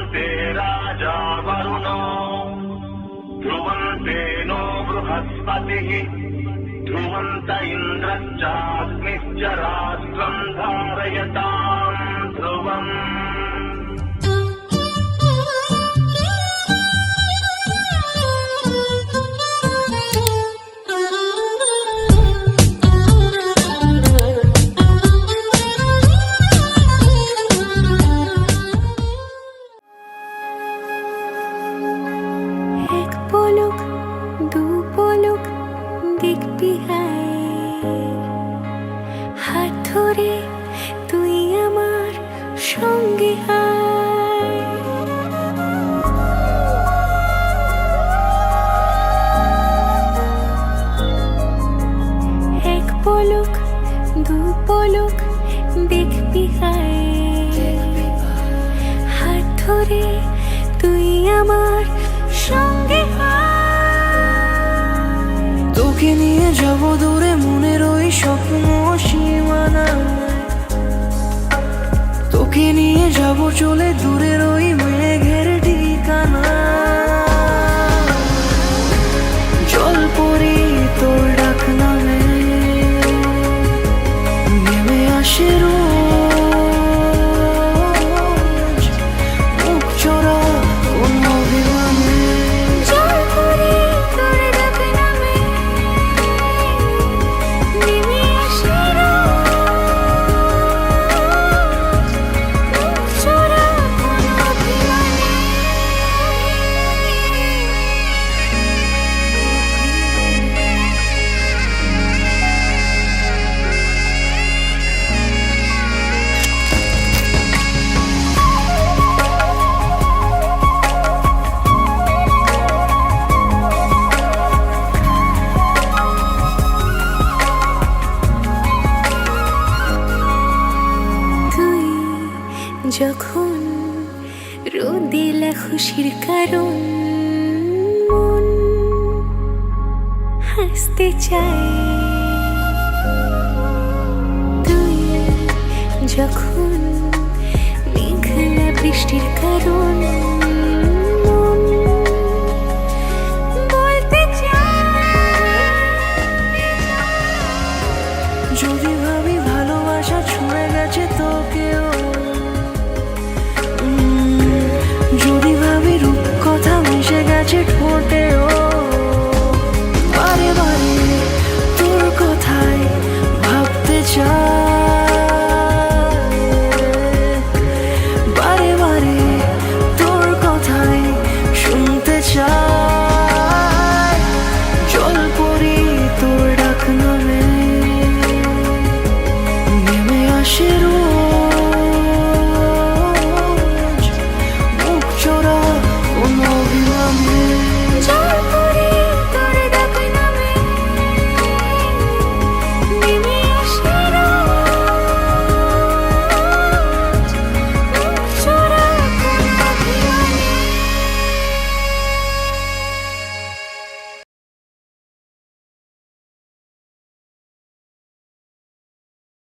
ध्रुवन्ते राजा वरुणो ध्रुवन्ते नो बृहस्पतिः ध्रुवन्त इन्द्रश्चाग्निश्च राष्ट्रम् धारयताम् ध्रुवम्। দেখবি হাত ধরে তুই আমার সঙ্গে এক পলক দু পলক দেখবি হাত ধরে তুই আমার সঙ্গে তোকে নিয়ে যাব দূরে মনের ওই স্বপ্ন সীমানা তোকে নিয়ে যাব চলে দূরের ওই মেঘের ঠিকানা জল পরে তোর ডাক নামে নেমে আসে রোজ মুখ চোরা কোন অভিমানে যখন রোদেলা খুশির কারণ মন হাসতে চায় তুই যখন মেঘলা বৃষ্টির কারণ মন বলতে চায় যদি ভাবি ভালোবাসা ছুঁয়ে গেছে তোকেও যদি ভাবি রূপ কথা মিশে গেছে ঠোঁটে